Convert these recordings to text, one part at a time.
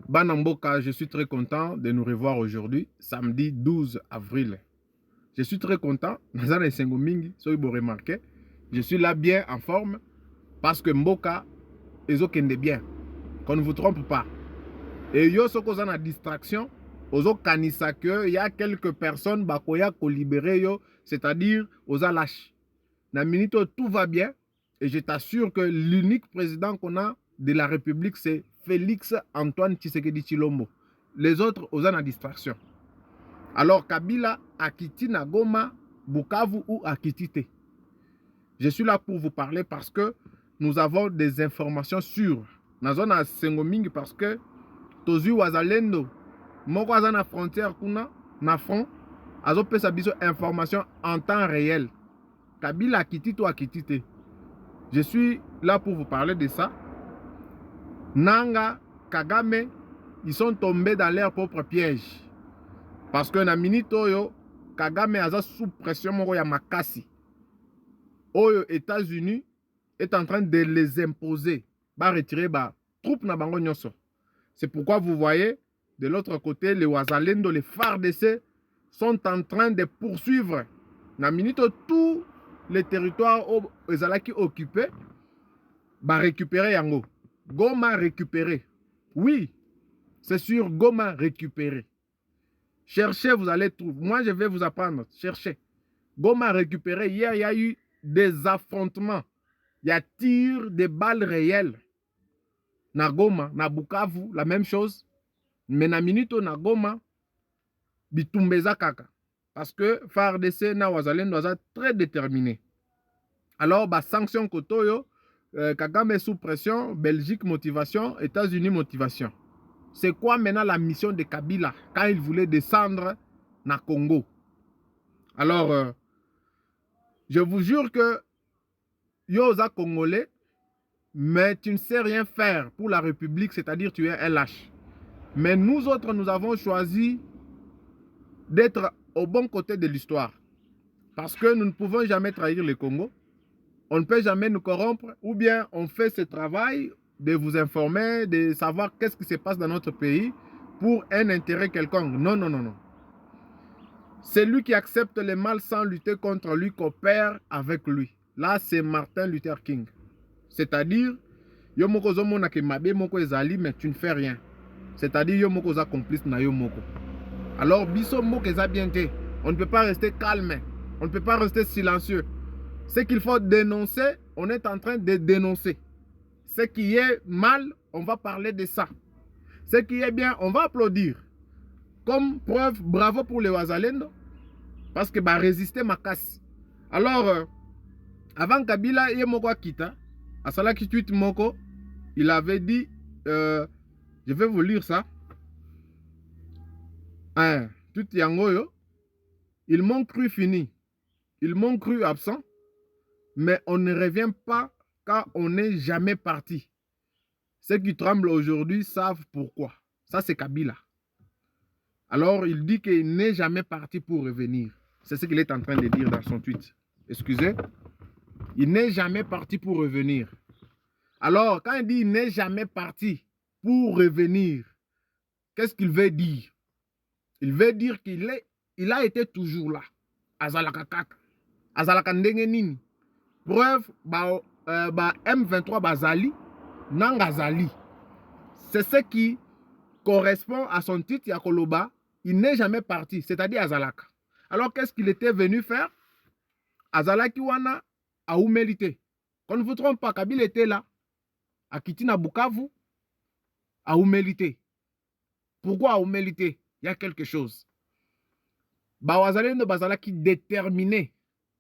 Banamboka, je suis très content de nous revoir aujourd'hui, samedi 12 avril. Je suis très content, Nazana Sengomingi, soyez vous remarquez, je suis là bien en forme parce que Mboka est kende bien, qu'on ne vous trompe pas. Et yo soko za na distraction, ozo kanisa que il y a quelques personnes bakoya ko libérer yo, c'est-à-dire aux lâche. Na minute tout va bien et je t'assure que l'unique président qu'on a de la République c'est Félix Antoine Tshisekedi Tshilombo. Les autres aux en distraction. Alors Kabila Akiti na Goma, Bukavu ou Akitite. Je suis là pour vous parler parce que nous avons des informations sûres. Na zone à Sengomingi parce que Tozu Wazalendo, moko aza na frontière kuna na front, azo pesa biso information en temps réel. Kabila Akiti ou Akitite. Je suis là pour vous parler de ça. Nanga, Kagame, ils sont tombés dans leur propre piège. Parce que na minute oyo, Kagame aza sous pression moko ya makasi. Oyo États-Unis est en train de les imposer. Ba retirer ba troupes na bango nyonso. C'est pourquoi vous voyez, de l'autre côté, les Wazalendo, les FARDC sont en train de poursuivre. Na minute tous les territoires ezalaki occupés, ba récupérer yango. Goma récupéré. Oui, c'est sûr, Goma récupéré. Cherchez, vous allez trouver. Moi, je vais vous apprendre. Cherchez. Goma récupéré. Hier, il y a eu des affrontements. Il y a tir de balles réelles. Na Goma, na Bukavu, la même chose. Mais na minute na Goma, bitumbeza kaka. Parce que FARDC na Wazalendo doit être très déterminé. Alors, bah, sanction kotoyo, Kagame sous pression, Belgique motivation, États-Unis motivation. C'est quoi maintenant la mission de Kabila quand il voulait descendre na Congo? Alors, je vous jure que Yosa Congolais, mais tu ne sais rien faire pour la République, c'est-à-dire tu es un lâche. Mais nous autres, nous avons choisi d'être au bon côté de l'histoire. Parce que nous ne pouvons jamais trahir le Congo. On ne peut jamais nous corrompre, ou bien on fait ce travail de vous informer, de savoir qu'est-ce qui se passe dans notre pays pour un intérêt quelconque. Non, non, non, non. Celui qui accepte le mal sans lutter contre lui coopère avec lui. Là, c'est Martin Luther King. C'est-à-dire, yo moko zo mona ke mabe moko ezali, mais tu ne fais rien. C'est-à-dire, yo moko za complice na yo moko. Alors, biso moko eza bien te. On ne peut pas rester calme. On ne peut pas rester silencieux. Ce qu'il faut dénoncer, on est en train de dénoncer. Ce qui est mal, on va parler de ça. Ce qui est bien, on va applaudir. Comme preuve, bravo pour les Wazalendo. Parce que bah résister ma casse. Alors, avant Kabila et Moko Kita, à Salaki Tweet Moko, il avait dit, je vais vous lire ça. Tout Yangoyo, ils m'ont cru fini. Ils m'ont cru absent. Mais on ne revient pas car on n'est jamais parti. Ceux qui tremblent aujourd'hui savent pourquoi. Ça, c'est Kabila. Alors, il dit qu'il n'est jamais parti pour revenir. C'est ce qu'il est en train de dire dans son tweet. Excusez. Il n'est jamais parti pour revenir. Alors, quand il dit il n'est jamais parti pour revenir, qu'est-ce qu'il veut dire? Il veut dire qu'il a été toujours là. Azalaka kaka. Azalaka ndenge nini. Preuve, M23 Bazali, Nangazali. C'est ce qui correspond à son titre Yakoloba. Il n'est jamais parti, c'est-à-dire Azalaka. Alors, qu'est-ce qu'il était venu faire? Azalaki wana a humilité. Qu'on ne vous trompe pas, Kabila était là. À Kitina Bukavu, à humilité. Pourquoi à humilité? Il y a quelque chose. Bawazalendo Bazalaki déterminé.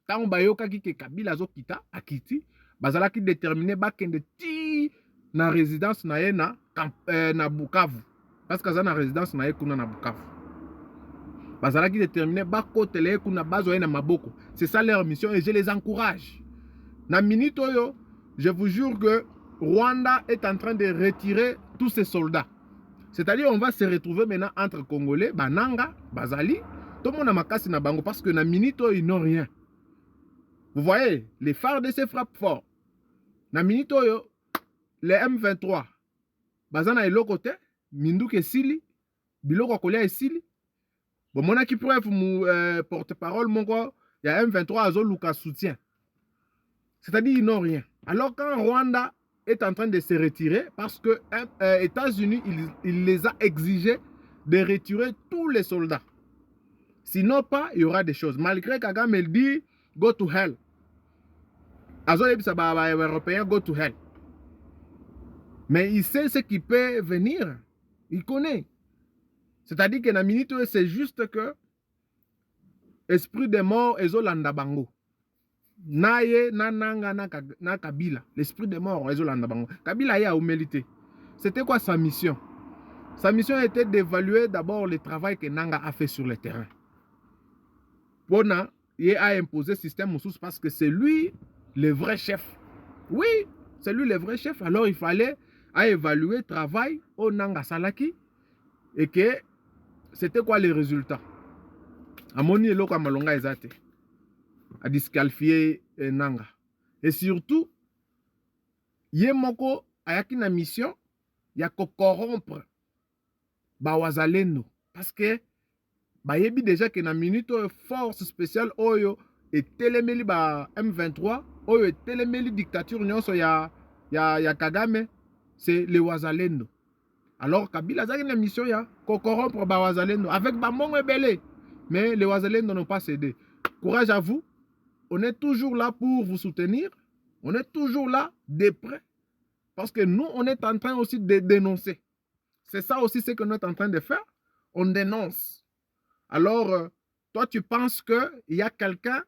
Tant bayoka ki ke Kabila zo kita akiti bazalaki déterminé bakende ti na résidence na ye na Bukavu parce que za na résidence na ye kuna na Bukavu bazalaki déterminé bakotele kuna bazo na maboko. C'est ça leur mission et je les encourage. Na minute oyo, je vous jure que Rwanda est en train de retirer tous ses soldats. C'est-à-dire on va se retrouver maintenant entre Congolais, Bananga, Bazali, tout le monde a makasi na bango parce que na minute oyo ils n'ont rien. Vous voyez, les FARDC frappent fort. Na minute oyo, les M23, bazana elo côté, minduki esili biloko kolia esili bomonaki preuve mu porte-parole moko ya M23 azoluka soutien. C'est-à-dire ils n'ont rien. Alors quand Rwanda est en train de se retirer parce que États-Unis il les a exigé de retirer tous les soldats. Sinon pas, il y aura des choses. Malgré Kagame il dit go to hell. Européens go to hell. Mais il sait ce qui peut venir. Il connaît. C'est-à-dire que la minute c'est juste que esprit de mort ezolanda bango. Naye nananga na Kabila. L'esprit de mort ezolanda bango. Kabila ya humilité. C'était quoi sa mission? Sa mission était d'évaluer d'abord le travail que Nanga a fait sur le terrain. Pona, il a imposé le système Moussous parce que c'est lui le vrai chef. Oui, c'est lui le vrai chef. Alors il fallait évaluer le travail au Nanga Salaki et que c'était quoi les résultats. Amoni eloko malonga ezate a disqualifié Nanga. Et surtout, Yemoko ayaki na mission ya ko corrompre Bawazalendo parce que bayebi déjà que na minute force spéciale oyo et telemeli ba M23 oyo et telemeli dictature nyonso ya Kagame c'est les Wazalendo. Alors Kabila zaki na mission ya ko corrompre Bawazalendo avec bamongo ebele, mais les Wazalendo n'ont pas cédé. Courage à vous. On est toujours là pour vous soutenir. On est toujours là de près parce que nous on est en train aussi de dénoncer. C'est ça aussi ce que nous sommes en train de faire. On dénonce. Alors, toi, tu penses qu'il y a quelqu'un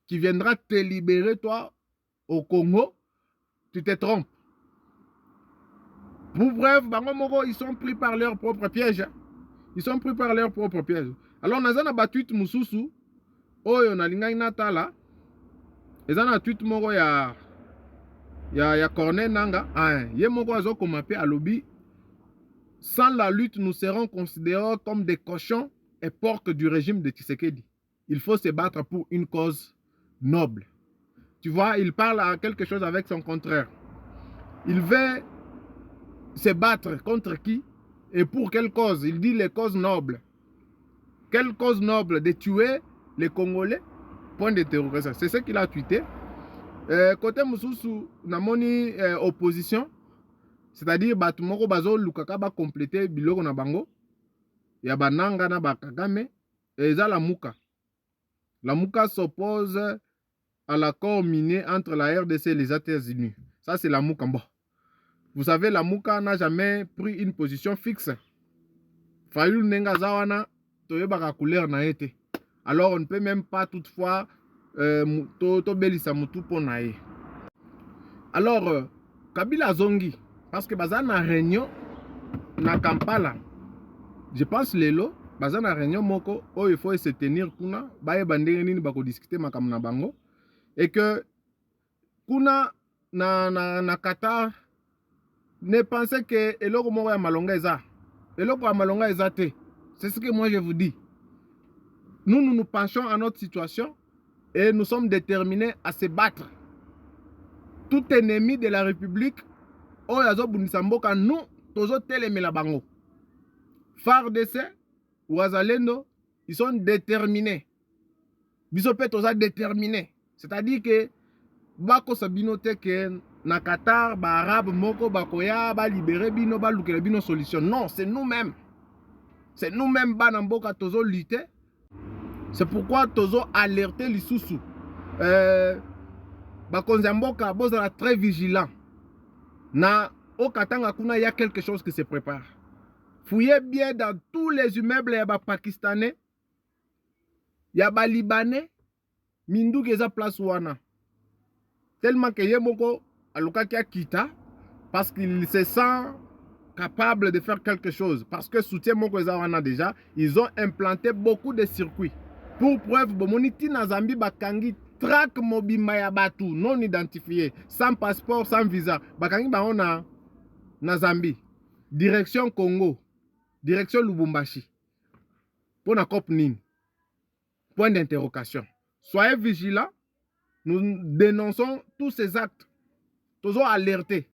qui viendra te libérer, toi, au Congo. Tu te trompes. Pour bref, ils sont pris par leur propre piège. Ils sont pris par leur propre piège. Alors, nous avons battu Moussousou. Oh, on a l'ingay natala. Ils ont tweet moko ya Corneille Nanga. Yé moko azo komape à lobby. Sans la lutte, nous serons considérés comme des cochons et porcs du régime de Tshisekedi. Il faut se battre pour une cause noble. Tu vois, il parle à quelque chose avec son contraire. Il veut se battre contre qui et pour quelle cause? Il dit les causes nobles. Quelle cause noble? De tuer les Congolais? Point d'interrogation. C'est ce qu'il a tweeté. Côté Moussoussou, namoni opposition. C'est-à-dire batu moko bazo lukaka ba compléter biloko na bango ya bananga na bakagame et ça la muka. La muka s'oppose à l'accord minier entre la RDC et les États-Unis. Ça c'est la muka. Bon. Vous savez la muka n'a jamais pris une position fixe. Fayulu nenga zawana toyebaka couleur na été. Alors on ne peut même pas toutefois to belisa mutu pona ye. Alors Kabila zongi parce que baza na réunion na Kampala. Je pense lelo baza na réunion moko il faut se tenir kuna baye bandenge nini bako discuter makam na bango et que kuna na Qatar ne pensez que eloko moko ya malonga eza. Eloko ya malonga eza te. C'est ce que moi je vous dis. Nous penchons à notre situation et nous sommes déterminés à se battre. Tout ennemi de la République nous, tozo telemela bango. FARDC, Wazalendo, ils sont déterminés. Bisope toza déterminés. C'est-à-dire que bako sabinote que na Qatar, ba arabe moko bakoya, ba libérer bino, ba lukele bino solution. Non, c'est nous-mêmes. C'est nous-mêmes banamboka tozo lutter. C'est pourquoi tozo alerter lisusu. Bakonzamboka bozala très vigilant. Na au Katanga kuna, il y a quelque chose qui se prépare. Fouillez bien dans tous les immeubles, il y a des Pakistanais, il y a des Libanais, Mindou qui est place wana. Tellement que Yemoko aluka qui a quitté parce qu'il se sent capable de faire quelque chose. Parce que soutien Moko wana déjà, ils ont implanté beaucoup de circuits. Pour preuve, Bomoniti na Zambie bakangi track mobima ya batu non identifié, sans passeport, sans visa. Bakangi ba on na Zambie, direction Congo, direction Lubumbashi. Pour na cop nini. Point d'interrogation. Soyez vigilants. Nous dénonçons tous ces actes. Toujours alertés.